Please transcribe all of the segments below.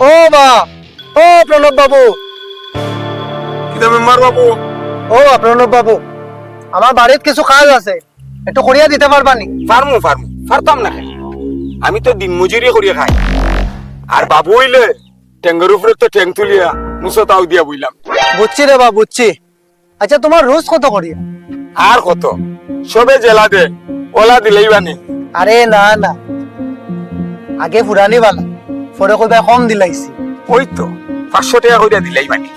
ও বা ও প্রণব বাবু। কিতা মেম্বার বাবু? ও প্রণব বাবু, আমার বাড়িতে কিছু কাজ আছে, একটু করিয়া দিতে পারবানি? ফারতাম না কেন? আমি তো দিন মজুরি করিয়া খাই। আর বাবু হইলে ট্যাঙ্গের উপরে তো ট্যাঙ্ক তুলিয়া মুসো তাও দিয়া বইলাম। বুঝছি রে বা, বুঝছি। আচ্ছা, তোমার রোজ কত করিয়া? আর কত? সবে জেলা দে, ওলা দিলেই বানি। আরে না না, আগে ফুরানি বালা, পরে কইবা কম দিলাইছি। ওই তো 500 টাকা করিয়া দিলেই বানি।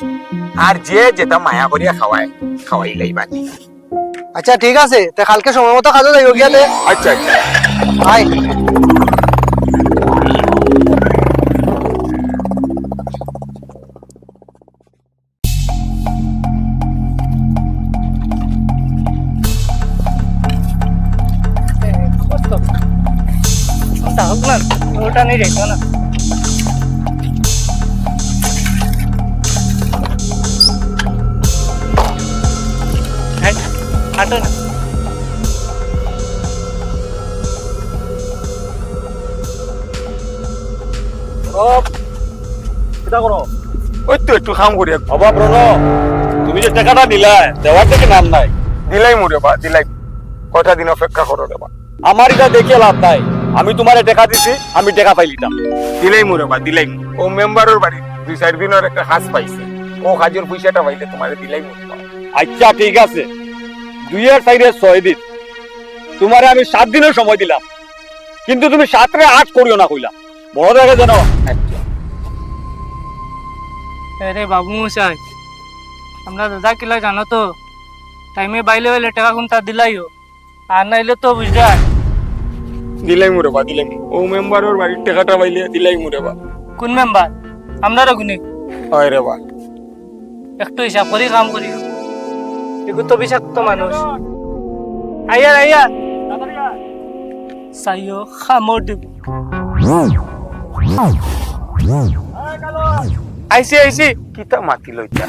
আর যে যেটা মায়া করিয়া খাওয়াইলেই বানি। আচ্ছা ঠিক আছে, তে কালকে সময় মতো কাজে যাইও গিয়া দে। আচ্ছা আচ্ছা। হাই। ওটা নেই রেখো না। হাঁটো না। ওই তো একটু খাম করিয়া বাবা প্রণব, তুমি যে টাকাটা দিলা দেওয়ার থেকে নাম নাই। দিলাই মোরে বা দিলাই। কটা দিন অপেক্ষা করো রে বা। আমার এটা দেখে লাভ নাই। আমি তোমারে টাকা দিছি, আমি টাকা পাইলিতাম। দিলাই মোরে বা দিলাই। ও মেম্বারের বাড়ি 2-4 দিনের একটা হাজ পাইছে। ও হাজের পয়সাটা পাইলে তোমারে দিলাই মোরে বা। আচ্ছা ঠিক আছে, 2-4-6 দিন তোমারে আমি 7 দিনের সময় দিলাম, কিন্তু তুমি 7-8 করিও না কইলা। বড় দেখে জানো। আরে বাবু মশাই, আমরা দাদা কিলা জানো তো, টাইমে বাইলে হইলে টাকা কোনটা দিলাইও, আর নাইলে তো বুঝলা। দিলাই মোরে বা দিলাই। ও মেম্বারের বাড়ির টাকাটা পাইলে দিলাই মোরে বা। কোন মেম্বার? আমরা গুনি হয় রে বা। একটু হিসাব করি কাম করি, এগুলো তো বিষাক্ত মানুষ। আইয়ার আইয়ার সাইও খামর দিব। আইসি আইসি। কিতা মাতি লইতা?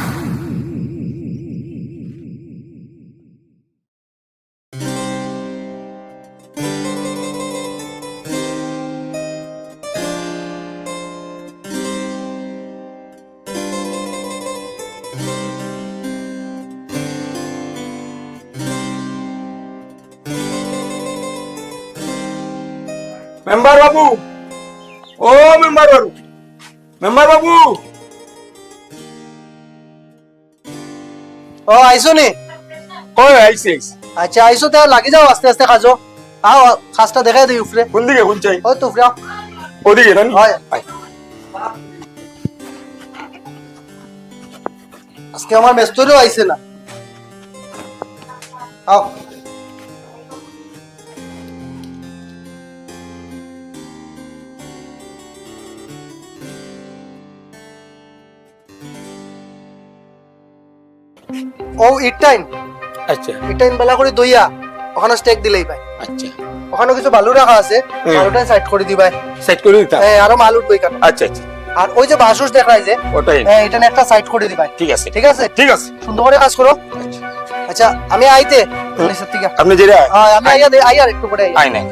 মেম্বার বাবু, ও মেম্বার বাবু, মেম্বার বাবু। ও আইসো নি? কই আইছে? আচ্ছা আইসো, তাও লাগি যাও আস্তে আস্তে কাজো। আও কাজটা দেখাই দিই উপরে। কোন দিকে কোন চাই? ওই তো উপরে আও। ওদিকে না? হয়। আয়। আজকে আমার মেস্তরিও আইছে না। আও। ও ইটাইন আচ্ছা ইটাইন বেলা করে দইয়া ওখানে স্টেক দিলেই পাই। আচ্ছা। ওখানে কিছু বালু রাখা আছে, বালুটা সাইড করে দিবাই। সেট করে দিতা? হ্যাঁ, আরো মালুর বই কাটা। আচ্ছা আচ্ছা। আর ওই যে বাসুস দেখায় যে, ওটাই। হ্যাঁ, এটা একটা সাইড করে দিবাই। ঠিক আছে ঠিক আছে, ঠিক আছে। সুন্দর করে কাজ করো। আচ্ছা, আমি আইতে নিচের থেকে। আপনি যেটা হ্যাঁ, আমি আইয়া একটু পরে আইয়া। আই নাই।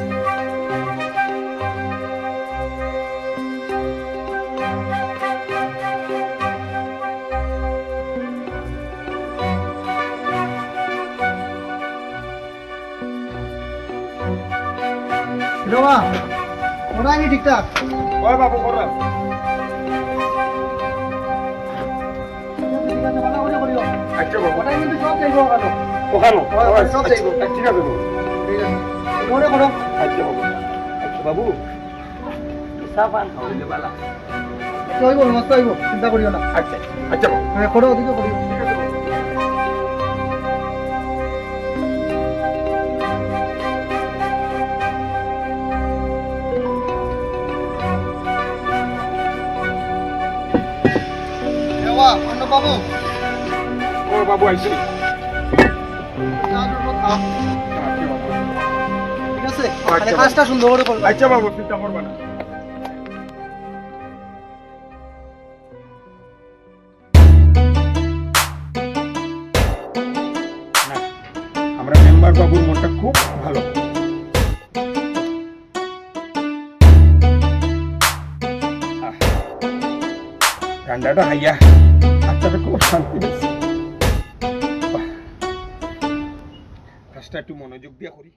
রোমা, ওরা নি ঠিকঠাক। ওই বাবু করলাম। ঠিক আছে, ভালো করে করিও। আচ্ছা বাবু। ওটা কিন্তু সব যাইবো ওখানে। ওখানে ওখানে সব আচ্ছা, যাইবো। ঠিক আছে বাবু। ঠিক আছে, মনে করো। আচ্ছা বাবু। আচ্ছা বাবু, সাবান খাওয়াইলে বালা। হইব, মস্ত হইব, চিন্তা করিও না। আচ্ছা আচ্ছা বাবু। হ্যাঁ, করো, ওদিকে করিও। ঠিক আছে বাবু। দেওয়া, অন্য বাবু। ও বাবু আইছে। ঠিক আছে, মানে কাজটা সুন্দর করে করবে। আচ্ছা বাবু, চিন্তা করবা না। আমরা মেম্বার বাবুর মনটা খুব ভালো। খানাটা খাইয়া আচ্ছা খুব শান্তি পেয়েছি কাজটা একটু মনোযোগ দিয়ে করি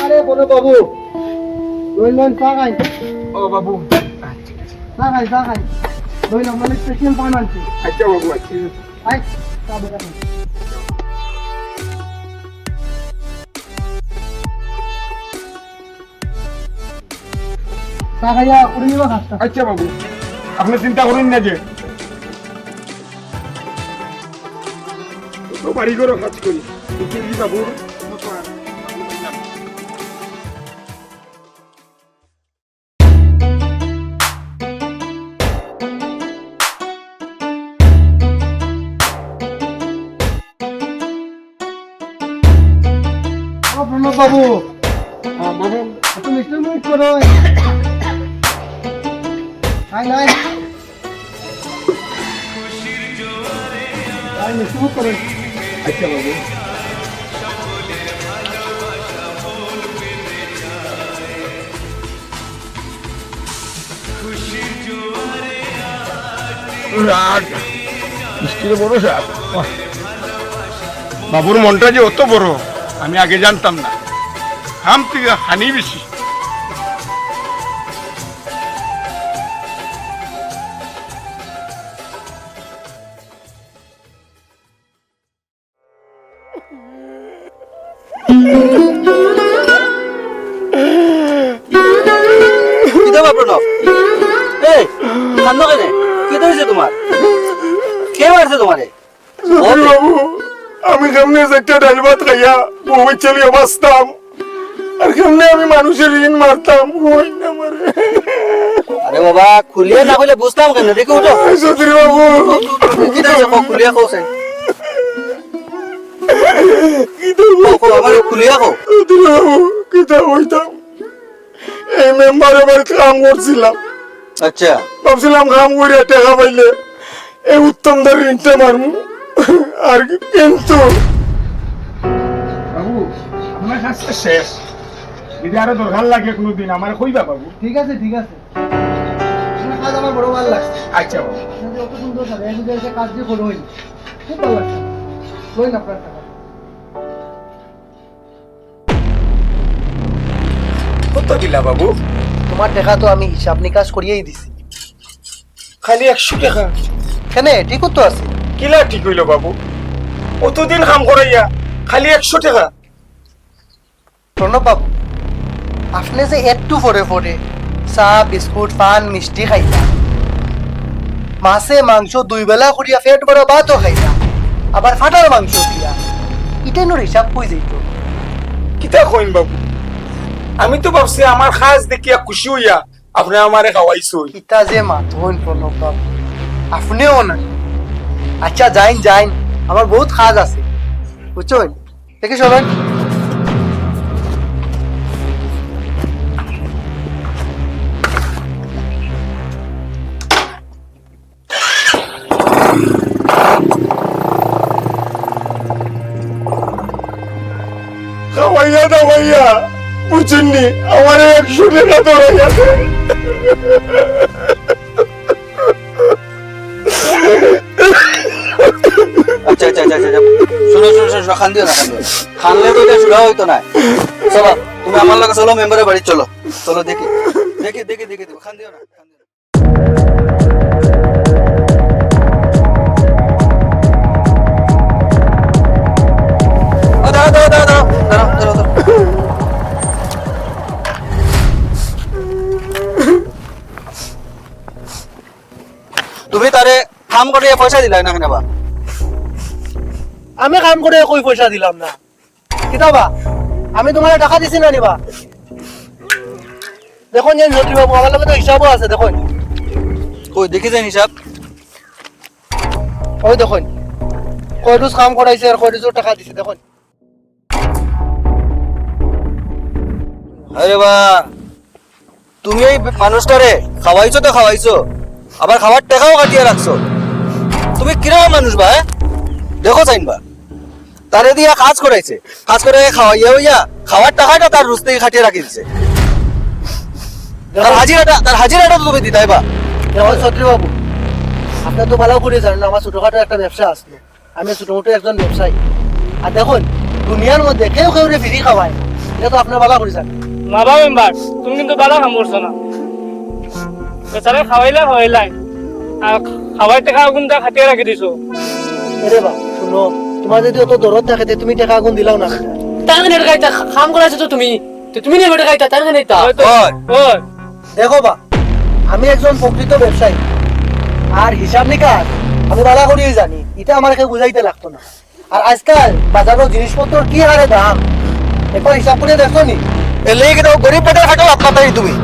আরে বড় বাবু লইলেন চা খাই ও বাবু চা খাই লইলাম মানে স্পেশাল পান আনছি আচ্ছা বাবু আচ্ছা আই চা বেটা চা খাইয়া করে নিবা খাস্তা আচ্ছা বাবু আপনি চিন্তা করেন না যে তো বাড়ি করে কাজ করি কি বাবুর ও প্রণব বাবু বাবু একটু মিষ্টি মিট করো নাই নাই মিষ্টি মিট করো আচ্ছা বাবু রাগ মিষ্টির বড় সাপ বাবুর মনটা যে অত বড় আমি আগে জানতাম না হাম থেকে হানি বেশি কিতা প্রণব এই কান্দ কেনে কি হয়েছে তোমার কে মারছে তোমারে বাবু আমি কেমনে একটা ডাল ভাত খাইয়া বউ চালিয়ে বাঁচতাম আর কেমনে আমি মানুষের ঋণ মারতাম ওই না মারে আরে বাবা খুলিয়ে না কইলে বুঝতাম কেন দেখো তো সত্যি বাবু কিতা হয়েছে খুলিয়া কওছে আমার খুলিয়া কও সত্যি বাবু কিতা হইতাম এই মেম্বারের বাড়িতে কাম করছিলাম আচ্ছা ভাবছিলাম কাম করে টাকা পাইলে এই উত্তমদার ঋণটা মারমু আর কিন্তু বাবু আপনার কাজটা শেষ যদি আরো দরকার লাগে কোনোদিন আমার কইবা বাবু ঠিক আছে আপনার কাজ আমার বড় ভালো লাগছে আচ্ছা বাবু আপনি যে অত সুন্দর থাকে এই যে কাজ যে বড় হইল খুব ভালো লাগছে লইন আপনার টাকা কত দিলা বাবু তোমার টাকা তো আমি হিসাব নিকাশ করিয়েই দিছি খালি 100 টাকা কেন ঠিকও তো আছে কিলা ঠিক হইল বাবু কতদিন কাম করাইয়া খালি 100 টাকা প্রণব বাবু আপনি যে একটু ফরে চা বিস্কুট পান মিষ্টি খাইলা মাছে মাংস 2 বেলা করিয়া পেট ভরা ভাতও খাইলা আবার ফাটার মাংস দিয়া ইটেনোর হিসাব কই যাইত কিতা কইন বাবু আমি তো ভাবছি আমার খাস দেখিয়া খুশি হইয়া আপনি আমারে খাওয়াইছো ইটা যে মাথন প্রণব বাবু আপনিও না আচ্ছা যাইন আমার বহুত কাজ আছে বুঝছেন দেখে চলেন খাওয়াইয়া দাওয়াইয়া বুঝছেননি আমার 100 টাকা ধরাইয়া আচ্ছা শোনো খান দিও না খানলে তো এটা শুরু হইতো না চলো তুমি আমার লগে চলো মেম্বারের বাড়ি চলো দেখি খান দিও না দাঁড়াও তুমি তারে কাম করে পয়সা দিলাই না কেন বা আমি কাম করে কই পয়সা দিলাম না কিতাবা আমি তোমার টাকা দিছি না নিবা দেখুন যে চৌধুরী বাবু আমার লগে তো হিসাবও আছে দেখুন কই দেখি যাই হিসাব ওই দেখুন কয় রোজ কাম করাইছে আর কয় রোজ টাকা দিছে দেখুন আরে বা তুমি এই মানুষটারে খাওয়াইছো তো খাওয়াইছো, আবার খাবার টাকাও কাটিয়ে রাখছো। তুমি কিরকম মানুষ বা? দেখো চাইনবা তারে দিয়া কাজ করাইছে, কাজ করে খাওয়াইয়া হইয়া খাওয়ার টাকাটা তার রুজ থেকে খাটিয়ে রাখি দিছে। তার হাজিরাটা তো তুমি দিতাই বা। দেখো ছত্রী বাবু, আপনার তো ভালো করে জানেন আমার ছোটখাটো একটা ব্যবসা আসলো, আমি ছোটমোটো একজন ব্যবসায়ী। আর দেখুন দুনিয়ার মধ্যে কেউ কেউ ফ্রি খাওয়ায়, এটা তো আপনার ভালো করে জানেন। বাবা মেম্বার তুমি কিন্তু বালা কাম করছো না, বেচারে খাওয়াইলাই আর খাওয়াই টাকা গুনটা খাটিয়ে রাখি দিছো। এরে বা শুনো, তোমার যদি অত দরদ থাকে তে তুমি টাকা আগুন দিলাও না। তাই নেট গাইতা খাম করাইছো তো তুমি, তো তুমি নেট গাইতা তাই নেতা। ওই দেখো বা, আমি একজন প্রকৃত ব্যবসায়ী, আর হিসাব নিকাশ আমি ভালো করেই জানি, এটা আমার কেউ বুঝাইতে লাগতো না। আর আজকাল বাজারের জিনিসপত্র কি হারে দাম, একবার হিসাব করে দেখো নি। এলে কিন্তু গরিব পেটের খাটো আপনারই তুমি।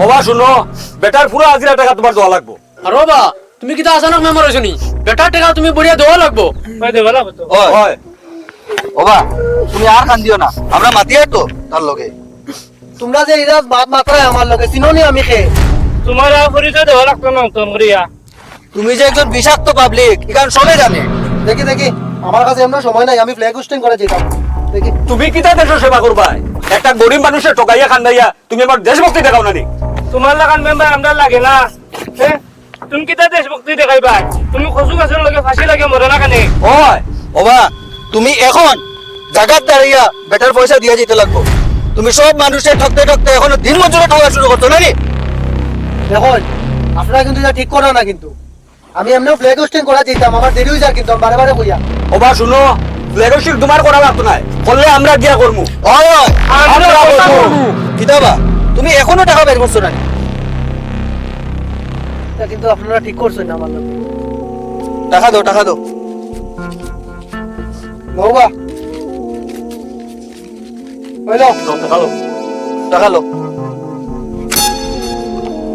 বাবা শুনো, বেটার পুরো হাজিরা টাকা তোমার দেওয়া লাগবো। আর বাবা তুমি কি তা আচানক মেম্বার হইছো নি? বেটার টাকা তুমি বড়িয়া দেওয়া লাগবো। ওই দে ভালো হতো। ওই হয় ওবা তুমি আর কান দিও না, আমরা মাতিয়াই তো তার লগে। তোমরা যে ইরাজ বাদ মাত্রায় আমার লগে চিনোনি আমি খে। তোমার আর পরিচয় দেওয়া লাগতো না তো করিয়া। তুমি যে একজন বিষাক্ত পাবলিক এখানে সবাই জানে। দেখি দেখি, আমার কাছে এমন সময় নাই, আমি ফ্ল্যাগ হোস্টিং করে যেতাম। দেখি তুমি কিতা দেশের সেবা করবা? একটা গরিব মানুষের ঠকাইয়া খান্দাইয়া তুমি আমার দেশভক্তি দেখাও না নি? তোমার লাগান মেম্বার আমরা লাগে না। তুমি কিতা দেশভক্তি দেখাইবা? তুমি খসু গাছের লগে ফাঁসি লাগে মরে না কেনে? ওই ওবা তুমি এখন জায়গার দাঁড়িয়া বেটার পয়সা দিয়ে যেতে লাগবো। তুমি সব মানুষের ঠকতে ঠকতে এখনো দিন মজুরে ঠকা শুরু করছো না নি? দেখুন, আপনারা কিন্তু এটা ঠিক করো না কিন্তু। আমি এমনিও ফ্ল্যাগ হোস্টিং করা যেতাম, আমার দেরি হয়ে যায় কিন্তু বারে বারে কইয়া। ওবা শুনো, ফ্ল্যাগশিপ তোমার করা লাগতো না, করলে আমরা গিয়া করবো। ওই ওই আমরা করবো। কিতাবা তুমি এখনো টাকা বের করছো না নি? এটা কিন্তু আপনারা ঠিক করছেন না আমার লগে। টাকা দাও টাকা দাও। বৌবা হইল, টাকা লো।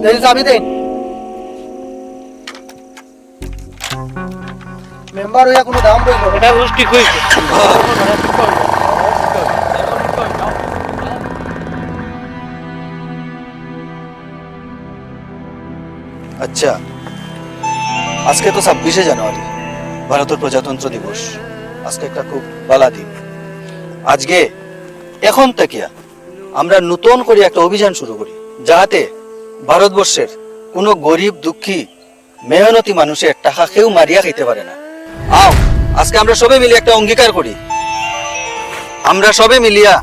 দেখি চাবি দেন। মেম্বার হইয়া কোনো দাম বলবো না। এটা গোষ্ঠী কইছে। আচ্ছা, আজকে তো 26শে জানুয়ারি, ভারতের প্রজাতন্ত্র দিবস। আজকে একটা খুব ভালো দিন। আজকে এখন থেকে আমরা নতুন করে একটা অভিযান শুরু করি, যাতে ভারতবর্ষের কোনো গরিব দুঃখী মেহনতি মানুষের টাকা কেউ মারিয়া খাইতে পারে না। আও আজকে আমরা সবাই মিলে একটা অঙ্গীকার করি, আমরা সবাই মিলিয়া